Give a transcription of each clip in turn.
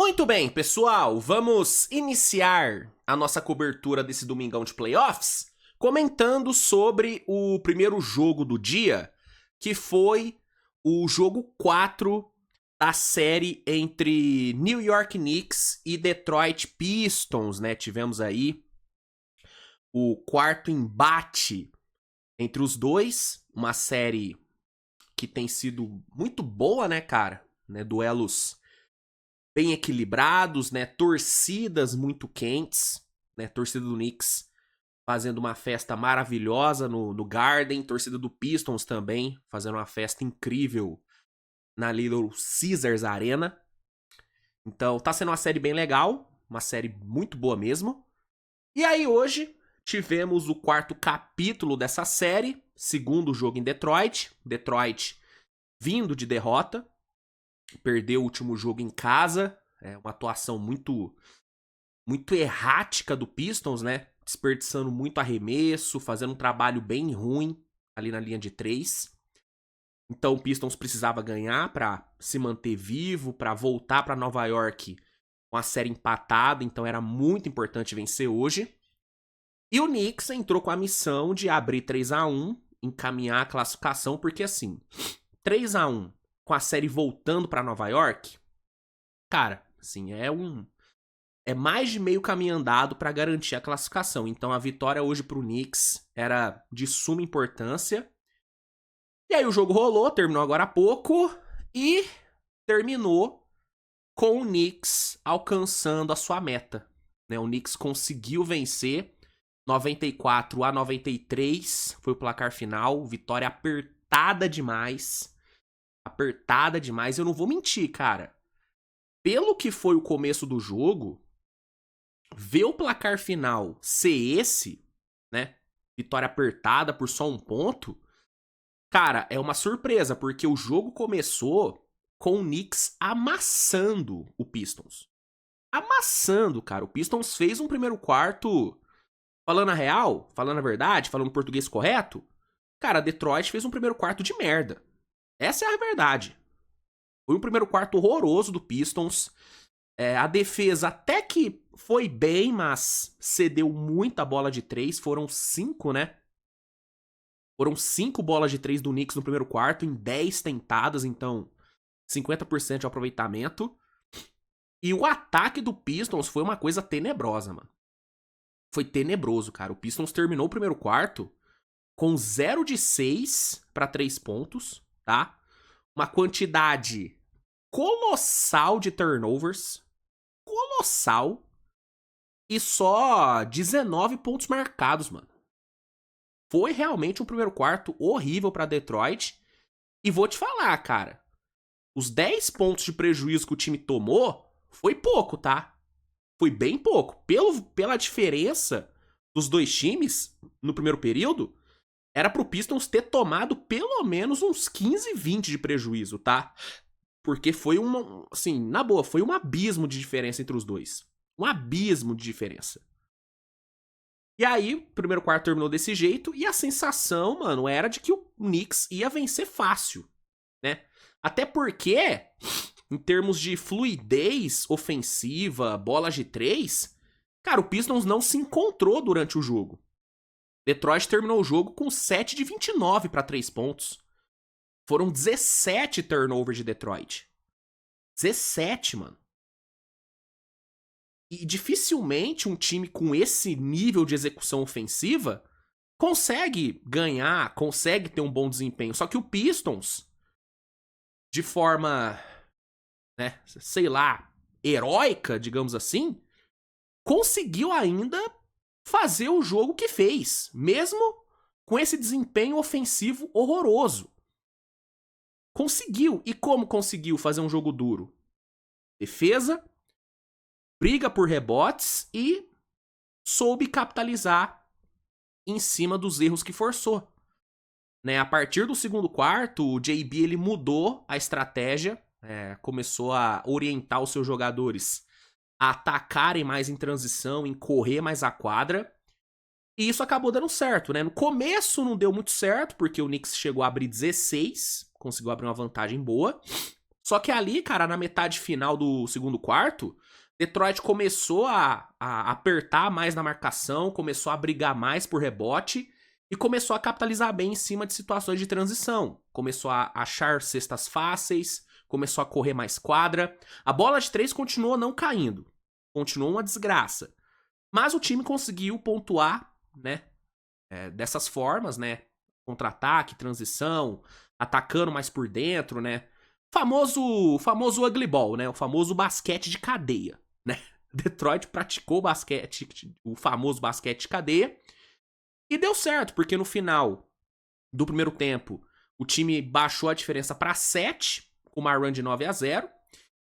Muito bem, pessoal, vamos iniciar a nossa cobertura desse domingão de playoffs comentando sobre o primeiro jogo do dia, que foi o jogo 4 da série entre New York Knicks e Detroit Pistons, né? Tivemos aí o quarto embate entre os dois, uma série que tem sido muito boa, né, cara? Né, duelos bem equilibrados, né? Torcidas muito quentes, né? Torcida do Knicks fazendo uma festa maravilhosa no Garden, torcida do Pistons também fazendo uma festa incrível na Little Caesars Arena. Então tá sendo uma série bem legal, uma série muito boa mesmo. E aí hoje tivemos o quarto capítulo dessa série, segundo jogo em Detroit. Detroit vindo de derrota, perdeu o último jogo em casa, uma atuação muito errática do Pistons, né? Desperdiçando muito arremesso, fazendo um trabalho bem ruim ali na linha de 3. Então o Pistons precisava ganhar para se manter vivo, para voltar para Nova York com a série empatada, então era muito importante vencer hoje. E o Knicks entrou com a missão de abrir 3-1, encaminhar a classificação, porque assim, 3-1 com a série voltando para Nova York, cara, assim, é mais de meio caminho andado para garantir a classificação. Então a vitória hoje pro Knicks era de suma importância. E aí o jogo rolou, terminou agora há pouco e terminou com o Knicks alcançando a sua meta, né? O Knicks conseguiu vencer 94-93, foi o placar final, vitória apertada demais. Apertada demais, eu não vou mentir, cara. Pelo que foi o começo do jogo, ver o placar final ser esse, né? Vitória apertada por só um ponto, cara, é uma surpresa, porque o jogo começou com o Knicks amassando o Pistons. Amassando, cara. O Pistons fez um primeiro quarto, falando a real, falando a verdade, falando o português correto. Cara, Detroit fez um primeiro quarto de merda. Essa é a verdade. Foi um primeiro quarto horroroso do Pistons. A defesa até que foi bem, mas cedeu muita bola de 3. Foram 5, né? Foram 5 bolas de 3 do Knicks no primeiro quarto, em 10 tentadas, então 50% de aproveitamento. E o ataque do Pistons foi uma coisa tenebrosa, mano. Foi tenebroso, cara. O Pistons terminou o primeiro quarto com 0 de 6 para 3 pontos, tá? Uma quantidade colossal de turnovers. Colossal. E só 19 pontos marcados, mano. Foi realmente um primeiro quarto horrível pra Detroit. E vou te falar, cara. Os 10 pontos de prejuízo que o time tomou foi pouco, tá? Foi bem pouco. Pela diferença dos dois times no primeiro período, era pro Pistons ter tomado pelo menos uns 15, 20 de prejuízo, tá? Porque foi assim, na boa, foi um abismo de diferença entre os dois. Um abismo de diferença. E aí, o primeiro quarto terminou desse jeito, e a sensação, mano, era de que o Knicks ia vencer fácil, né? Até porque, em termos de fluidez ofensiva, bolas de 3, cara, o Pistons não se encontrou durante o jogo. Detroit terminou o jogo com 7 de 29 para 3 pontos. Foram 17 turnovers de Detroit. 17, mano. E dificilmente um time com esse nível de execução ofensiva consegue ganhar, consegue ter um bom desempenho. Só que o Pistons, de forma, né, sei lá, heróica, digamos assim, conseguiu ainda fazer o jogo que fez, mesmo com esse desempenho ofensivo horroroso. Conseguiu. E como conseguiu fazer um jogo duro? Defesa, briga por rebotes e soube capitalizar em cima dos erros que forçou. Né? A partir do segundo quarto, o JB ele mudou a estratégia, começou a orientar os seus jogadores a atacarem mais em transição, em correr mais a quadra. E isso acabou dando certo, né? No começo não deu muito certo, porque o Knicks chegou a abrir 16, conseguiu abrir uma vantagem boa. Só que ali, cara, na metade final do segundo quarto, Detroit começou a apertar mais na marcação, começou a brigar mais por rebote e começou a capitalizar bem em cima de situações de transição. Começou a achar cestas fáceis, começou a correr mais quadra. A bola de 3 continuou não caindo. Continuou uma desgraça. Mas o time conseguiu pontuar, né? Dessas formas, né? Contra-ataque, transição, atacando mais por dentro, né? Famoso ugly ball, né? O famoso basquete de cadeia, né? Detroit praticou o famoso basquete de cadeia e deu certo, porque no final do primeiro tempo o time baixou a diferença para 7, com uma run de 9-0.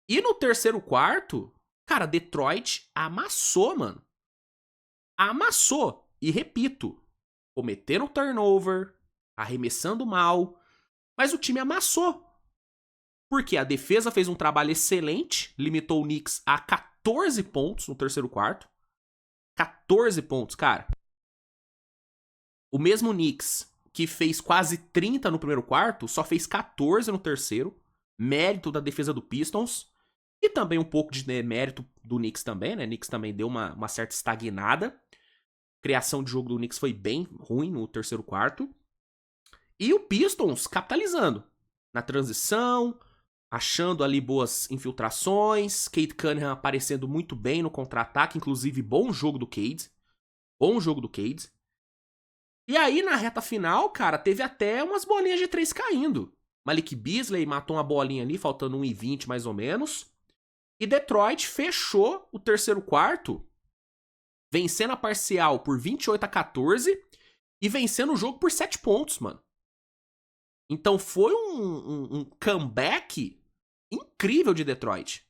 E no terceiro quarto, cara, Detroit amassou, mano. Amassou. E repito, cometendo turnover, arremessando mal, mas o time amassou. Porque a defesa fez um trabalho excelente, limitou o Knicks a 14 pontos no terceiro quarto. 14 pontos, cara. O mesmo Knicks, que fez quase 30 no primeiro quarto, só fez 14 no terceiro. Mérito da defesa do Pistons. E também um pouco de mérito do Knicks também, né? O Knicks também deu uma certa estagnada. A criação de jogo do Knicks foi bem ruim no terceiro quarto. E o Pistons capitalizando na transição, achando ali boas infiltrações, Cade Cunningham aparecendo muito bem no contra-ataque, inclusive bom jogo do Cade. Bom jogo do Cade. E aí, na reta final, cara, teve até umas bolinhas de 3 caindo. Malik Beasley matou uma bolinha ali, faltando 1:20 mais ou menos. E Detroit fechou o terceiro quarto, vencendo a parcial por 28-14 e vencendo o jogo por 7 pontos, mano. Então foi um comeback incrível de Detroit.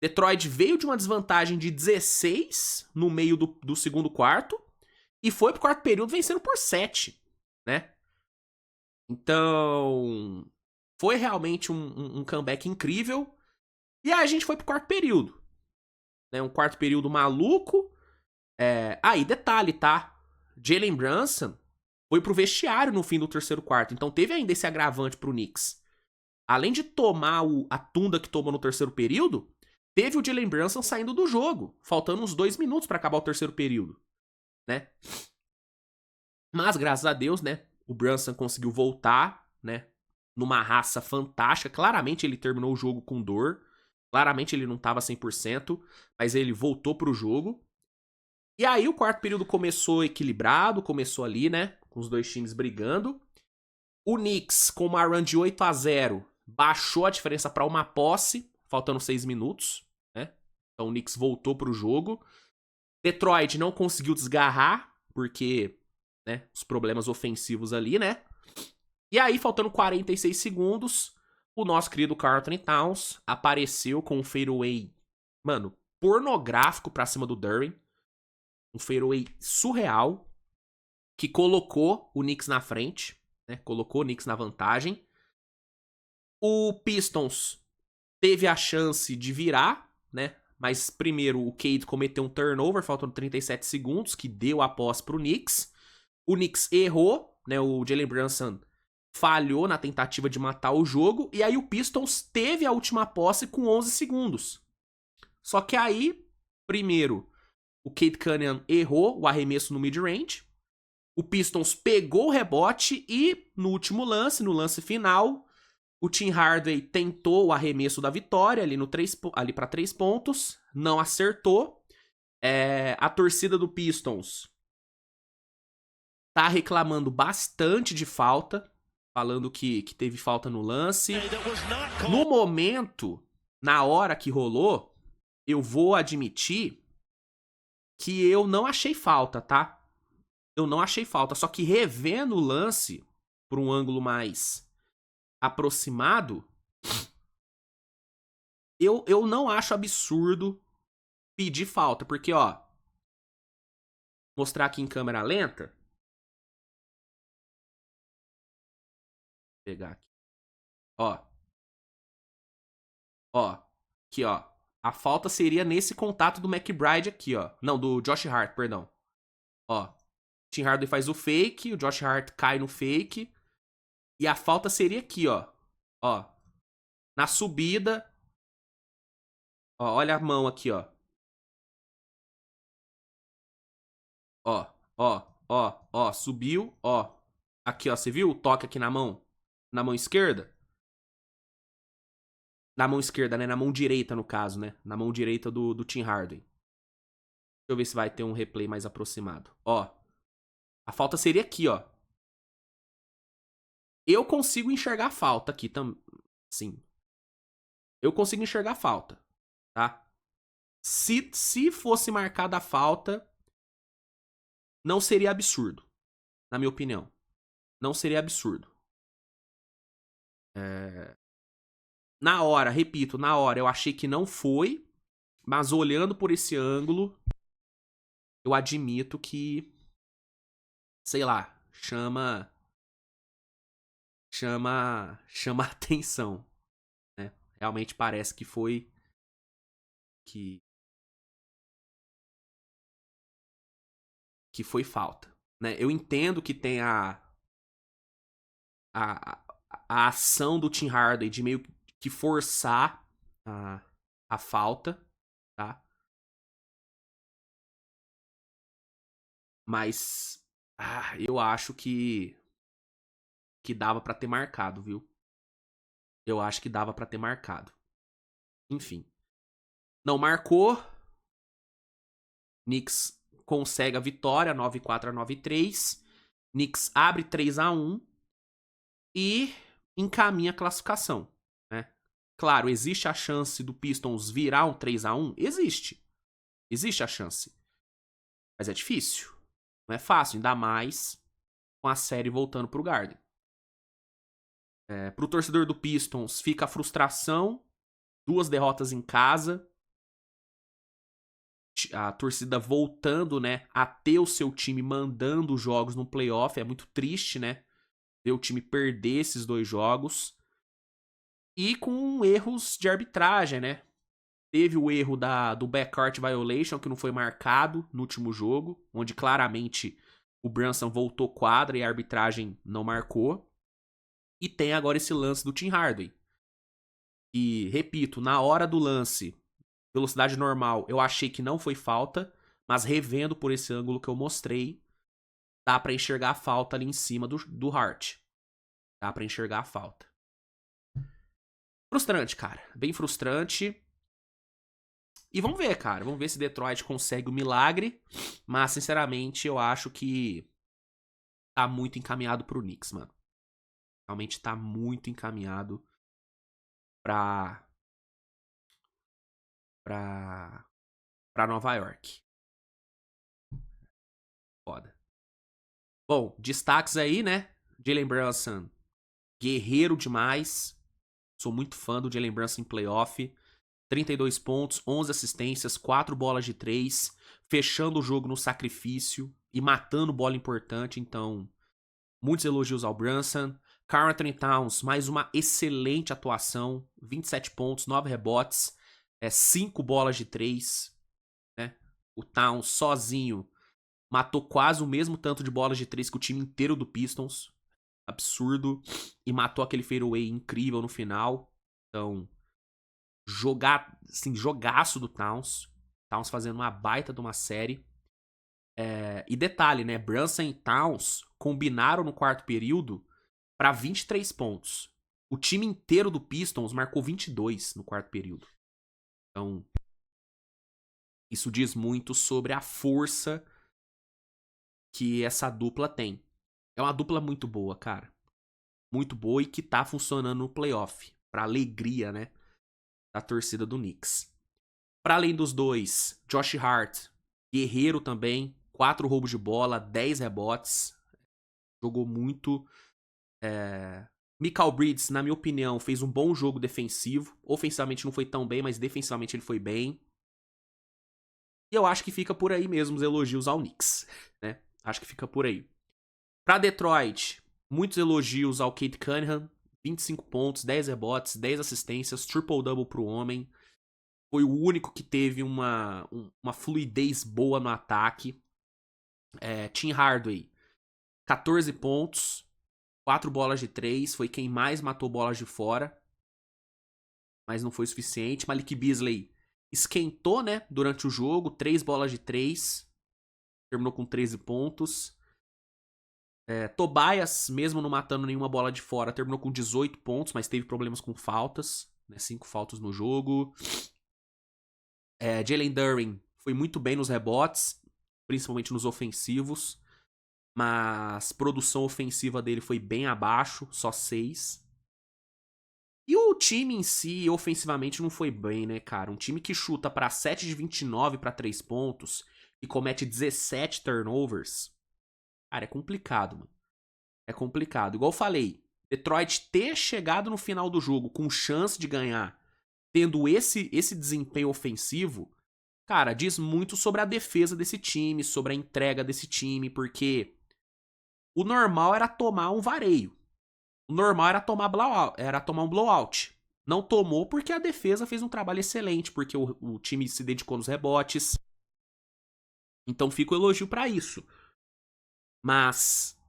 Detroit veio de uma desvantagem de 16 no meio do segundo quarto e foi pro quarto período vencendo por 7, né? Então, foi realmente um comeback incrível. E aí a gente foi pro quarto período. Né? Um quarto período maluco. Aí, detalhe, tá? Jalen Brunson foi pro vestiário no fim do terceiro quarto. Então teve ainda esse agravante pro Knicks. Além de tomar a tunda que tomou no terceiro período, teve o Jalen Brunson saindo do jogo, faltando uns 2 minutos para acabar o terceiro período, né? Mas, graças a Deus, né, o Brunson conseguiu voltar, né, numa raça fantástica. Claramente ele terminou o jogo com dor, claramente ele não tava 100%, mas ele voltou pro jogo. E aí o quarto período começou equilibrado, começou ali, né, com os dois times brigando. O Knicks, com uma run de 8-0, baixou a diferença para uma posse, faltando 6 minutos, né? Então o Knicks voltou pro jogo. Detroit não conseguiu desgarrar, porque, né, os problemas ofensivos ali, né? E aí, faltando 46 segundos, o nosso querido Karl Anthony Towns apareceu com um fadeaway, mano, pornográfico pra cima do Duren. Um fadeaway surreal, que colocou o Knicks na frente, né? Colocou o Knicks na vantagem. O Pistons teve a chance de virar, né? Mas primeiro o Cade cometeu um turnover, faltando 37 segundos, que deu a posse pro Knicks. O Knicks errou, né? O Jalen Brunson falhou na tentativa de matar o jogo. E aí o Pistons teve a última posse com 11 segundos. Só que aí, primeiro, o Cade Cunningham errou o arremesso no mid-range. O Pistons pegou o rebote e no último lance, no lance final, o Tim Hardaway tentou o arremesso da vitória ali para 3 pontos, não acertou. A torcida do Pistons tá reclamando bastante de falta, falando que teve falta no lance. No momento, na hora que rolou, eu vou admitir que eu não achei falta, tá? Eu não achei falta, só que revendo o lance por um ângulo mais aproximado, eu não acho absurdo pedir falta, porque, ó, mostrar aqui em câmera lenta. Vou pegar aqui. Ó. Ó. Aqui, ó. A falta seria nesse contato do McBride aqui, ó. Não, do Josh Hart, perdão. Ó. Tim Hardaway faz o fake, o Josh Hart cai no fake. E a falta seria aqui, ó. Ó. Na subida, ó, olha a mão aqui, ó. Ó, ó, subiu, ó. Aqui, ó, você viu o toque aqui na mão? Na mão esquerda? Na mão esquerda, né? Na mão direita, no caso, né? Na mão direita do Tim Hardaway. Deixa eu ver se vai ter um replay mais aproximado. Ó, a falta seria aqui, ó. Eu consigo enxergar a falta aqui também. Sim. Eu consigo enxergar a falta, tá? Se fosse marcada a falta, não seria absurdo, na minha opinião. Não seria absurdo. Na hora, repito, na hora eu achei que não foi, mas olhando por esse ângulo, eu admito que, sei lá, chama atenção, né? Realmente parece que foi que que foi falta, né? Eu entendo que tem a, a ação do Tim Hardaway de meio que forçar a falta, tá? Mas eu acho que dava pra ter marcado, viu? Eu acho que dava pra ter marcado. Enfim, não marcou. Knicks consegue a vitória, 9-4 a 9-3. Knicks abre 3-1 e encaminha a classificação, né? Claro, existe a chance do Pistons virar um 3-1? Existe. Existe a chance. Mas é difícil. Não é fácil, ainda mais com a série voltando pro Garden. Pro torcedor do Pistons, fica a frustração. 2 derrotas em casa. A torcida voltando, né, a ter o seu time mandando os jogos no playoff. É muito triste, né? Ver o time perder esses 2 jogos. E com erros de arbitragem, né? Teve o erro do backcourt violation, que não foi marcado no último jogo, onde claramente o Brunson voltou quadra e a arbitragem não marcou. E tem agora esse lance do Tim Hardaway. E, repito, na hora do lance, velocidade normal, eu achei que não foi falta, mas revendo por esse ângulo que eu mostrei, dá pra enxergar a falta ali em cima do Hart. Dá pra enxergar a falta. Frustrante, cara. Bem frustrante. E vamos ver, cara. Vamos ver se Detroit consegue o milagre. Mas, sinceramente, eu acho que tá muito encaminhado pro Knicks, mano. Realmente tá muito encaminhado pra. pra. pra Nova York. Foda. Bom, destaques aí, né? Jalen Brunson, guerreiro demais. Sou muito fã do Jalen Brunson em playoff. 32 pontos, 11 assistências, 4 bolas de 3, fechando o jogo no sacrifício e matando bola importante. Então, muitos elogios ao Brunson. Karl Anthony Towns, mais uma excelente atuação. 27 pontos, 9 rebotes, 5 bolas de 3. Né? O Towns sozinho matou quase o mesmo tanto de bolas de 3 que o time inteiro do Pistons. Absurdo. E matou aquele fadeaway incrível no final. Então, assim, jogaço do Towns. Towns fazendo uma baita de uma série. E detalhe, né? Brunson e Towns combinaram no quarto período para 23 pontos. O time inteiro do Pistons marcou 22 no quarto período. Então, isso diz muito sobre a força que essa dupla tem. É uma dupla muito boa, cara. Muito boa e que tá funcionando no playoff. Pra alegria, né? Da torcida do Knicks. Para além dos dois, Josh Hart, guerreiro também, 4 roubos de bola, 10 rebotes, jogou muito. Mikal Bridges, na minha opinião, fez um bom jogo defensivo. Ofensivamente não foi tão bem, mas defensivamente ele foi bem. E eu acho que fica por aí mesmo os elogios ao Knicks, né? Acho que fica por aí. Para Detroit, muitos elogios ao Cade Cunningham, 25 pontos, 10 rebotes, 10 assistências, triple-double pro homem. Foi o único que teve uma fluidez boa no ataque. Tim Hardaway, 14 pontos, 4 bolas de 3, foi quem mais matou bolas de fora. mas não foi o suficiente. Malik Beasley esquentou, né, durante o jogo, 3 bolas de 3, terminou com 13 pontos. Tobias, mesmo não matando nenhuma bola de fora, terminou com 18 pontos, mas teve problemas com faltas, né, 5 faltas no jogo. Jalen Duren foi muito bem nos rebotes, principalmente nos ofensivos, mas produção ofensiva dele foi bem abaixo, só 6. E o time em si, ofensivamente, não foi bem, né, cara? Um time que chuta pra 7 de 29 pra 3 pontos e comete 17 turnovers. Cara, é complicado, mano. É complicado. Igual eu falei, Detroit ter chegado no final do jogo com chance de ganhar, tendo esse desempenho ofensivo, cara, diz muito sobre a defesa desse time, sobre a entrega desse time, porque o normal era tomar um vareio. O normal era tomar um blowout. Não tomou porque a defesa fez um trabalho excelente, porque o time se dedicou nos rebotes. Então fica o elogio pra isso. Mas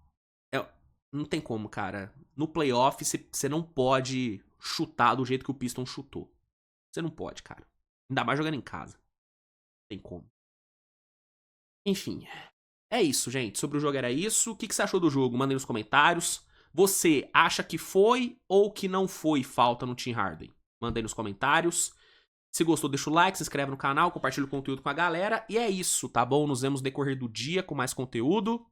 não tem como, cara. No playoff você não pode chutar do jeito que o Piston chutou. Você não pode, cara. Ainda mais jogando em casa. Não tem como. Enfim. É isso, gente. Sobre o jogo era isso. O que você achou do jogo? Manda aí nos comentários. Você acha que foi ou que não foi falta no Tim Harden? Manda aí nos comentários. Se gostou, deixa o like, se inscreve no canal, compartilha o conteúdo com a galera. E é isso, tá bom? Nos vemos no decorrer do dia com mais conteúdo.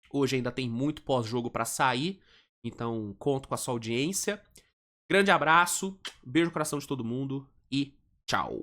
Hoje ainda tem muito pós-jogo pra sair, então conto com a sua audiência. Grande abraço, beijo no coração de todo mundo e tchau!